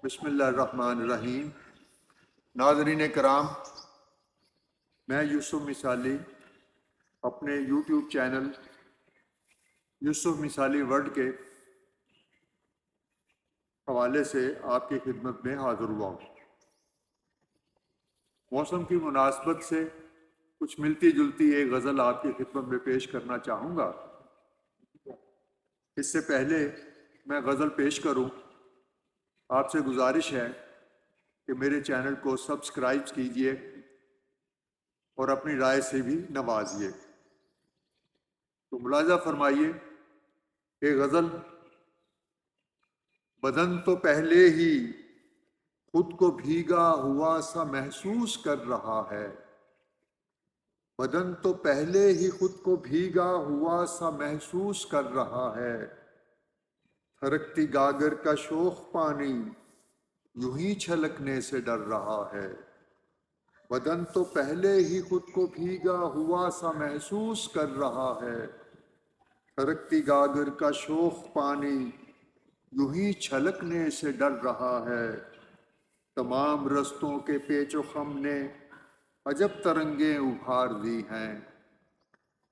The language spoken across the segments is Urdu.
بسم اللہ الرحمن الرحیم۔ ناظرین کرام، میں یوسف مثالی اپنے یوٹیوب چینل یوسف مثالی ورلڈ کے حوالے سے آپ کی خدمت میں حاضر ہوا ہوں۔ موسم کی مناسبت سے کچھ ملتی جلتی ایک غزل آپ کی خدمت میں پیش کرنا چاہوں گا۔ اس سے پہلے میں غزل پیش کروں، آپ سے گزارش ہے کہ میرے چینل کو سبسکرائب کیجئے اور اپنی رائے سے بھی نوازیے۔ تو ملاحظہ فرمائیے کہ غزل بدن تو پہلے ہی خود کو بھیگا ہوا سا محسوس کر رہا ہے، بدن تو پہلے ہی خود کو بھیگا ہوا سا محسوس کر رہا ہے، تھرکتی گاگر کا شوخ پانی یوں ہی چھلکنے سے ڈر رہا ہے، بدن تو پہلے ہی خود کو بھیگا ہوا سا محسوس کر رہا ہے، تھرکتی گاگر کا شوخ پانی یوں ہی چھلکنے سے ڈر رہا ہے، تمام رستوں کے پیچ و خم نے عجب ترنگیں ابھار دی ہیں،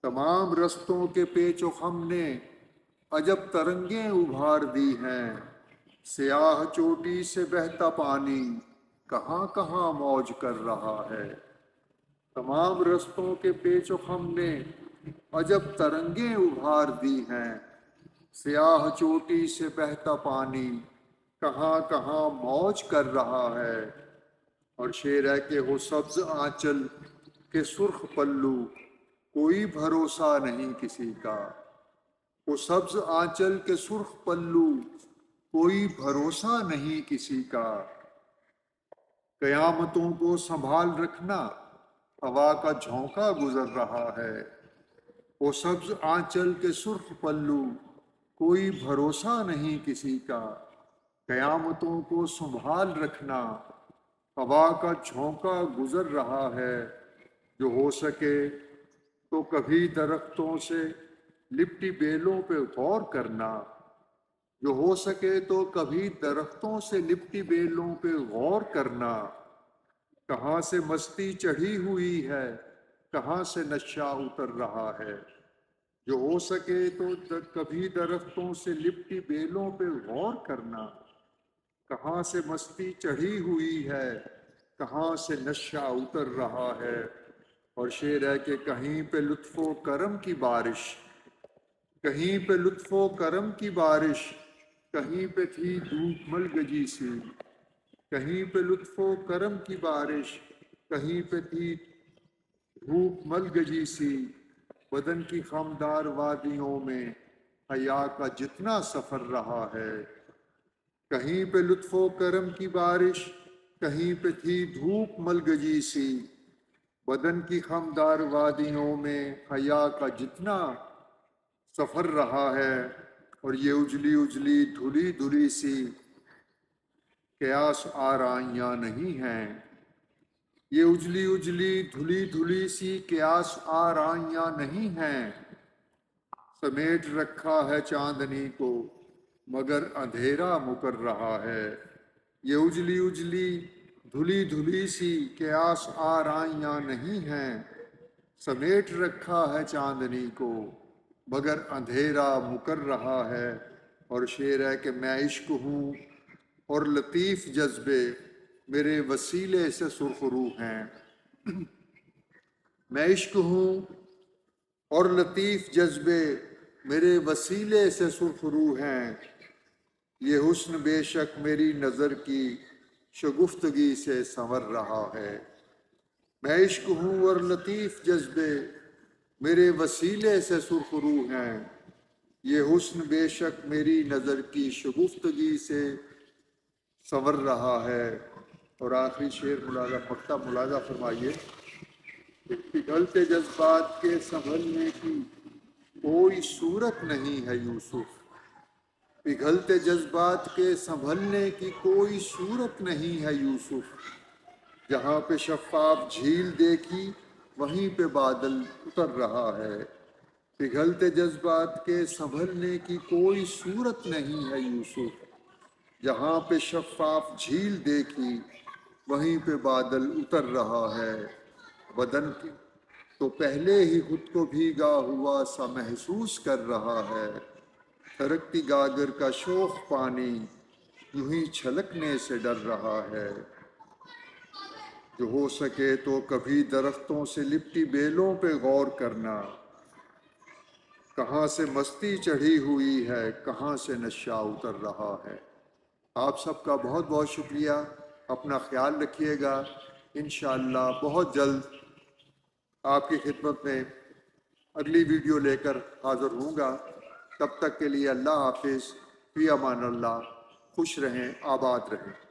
تمام رستوں کے پیچ و خم نے عجب ترنگیں ابھار دی ہیں، سیاہ چوٹی سے بہتا پانی کہاں کہاں موج کر رہا ہے، تمام رستوں کے پیچ و خم نے عجب ترنگیں ابھار دی ہیں، سیاہ چوٹی سے بہتا پانی کہاں کہاں موج کر رہا ہے، اور شعر ہے کہ ہو سبز آنچل کے سرخ پلو کوئی بھروسہ نہیں کسی کا، وہ سبز آنچل کے سرخ پلو کوئی بھروسہ نہیں کسی کا، قیامتوں کو سنبھال رکھنا ہوا کا جھونکا گزر رہا ہے، وہ سبز آنچل کے سرخ پلو کوئی بھروسہ نہیں کسی کا، قیامتوں کو سنبھال رکھنا ہوا کا جھونکا گزر رہا ہے، جو ہو سکے تو کبھی درختوں سے لپٹی بیلوں پہ غور کرنا، جو ہو سکے تو کبھی درختوں سے لپٹی بیلوں پہ غور کرنا، کہاں سے مستی چڑھی ہوئی ہے کہاں سے نشہ اتر رہا ہے، جو ہو سکے تو کبھی درختوں سے لپٹی بیلوں پہ غور کرنا، کہاں سے مستی چڑھی ہوئی ہے کہاں سے نشہ اتر رہا ہے، اور شعر ہے کہ کہیں پہ لطف و کرم کی بارش، کہیں پہ لطف و کرم کی بارش، کہیں پہ تھی دھوپ ملگجی سی، کہیں پہ لطف و کرم کی بارش، کہیں پہ تھی دھوپ ملگجی سی، بدن کی خمدار وادیوں میں حیا کا جتنا سفر رہا ہے، کہیں پہ لطف و کرم کی بارش، کہیں پہ تھی دھوپ ملگجی سی، بدن کی خمدار وادیوں میں حیا کا جتنا سفر رہا ہے، اور یہ اجلی اجلی دھلی دھلی سی قیاس آرائیاں نہیں ہیں، یہ اجلی اجلی دھلی دھلی سی قیاس آرائیاں نہیں ہیں، سمیٹ رکھا ہے چاندنی کو مگر اندھیرا مکر رہا ہے، یہ اجلی اجلی دھلی دھلی سی قیاس آرائیاں نہیں ہیں، سمیٹ رکھا ہے چاندنی کو مگر اندھیرا مکر رہا ہے، اور شعر ہے کہ میں عشق ہوں اور لطیف جذبے میرے وسیلے سے سرخ رو ہیں، میں عشق ہوں اور لطیف جذبے میرے وسیلے سے سرخ رو ہیں، یہ حسن بے شک میری نظر کی شگفتگی سے سنور رہا ہے، میں عشق ہوں اور لطیف جذبے میرے وسیلے سے سرخ رو ہیں، یہ حسن بے شک میری نظر کی شگفتگی سے سنور رہا ہے، اور آخری شعر ملاحظہ فرمائیے کہ پگھلتے جذبات کے سنبھلنے کی کوئی صورت نہیں ہے یوسف، پگھلتے جذبات کے سنبھلنے کی کوئی صورت نہیں ہے یوسف، جہاں پہ شفاف جھیل دیکھی وہیں پہ بادل اتر رہا ہے، پگھلتے جذبات کے سنبھلنے کی کوئی صورت نہیں ہے یوسف، جہاں پہ شفاف جھیل دیکھی وہیں پہ بادل اتر رہا ہے، بدن کی تو پہلے ہی خود کو بھیگا ہوا سا محسوس کر رہا ہے، تھرکتی گاگر کا شوخ پانی یوں ہی چھلکنے سے ڈر رہا ہے۔ جو ہو سکے تو کبھی درختوں سے لپٹی بیلوں پہ غور کرنا، کہاں سے مستی چڑھی ہوئی ہے، کہاں سے نشہ اتر رہا ہے۔ آپ سب کا بہت بہت شکریہ، اپنا خیال رکھیے گا، انشاءاللہ بہت جلد آپ کی خدمت میں اگلی ویڈیو لے کر حاضر ہوں گا۔ تب تک کے لیے اللہ حافظ، فی امان اللہ، خوش رہیں، آباد رہیں۔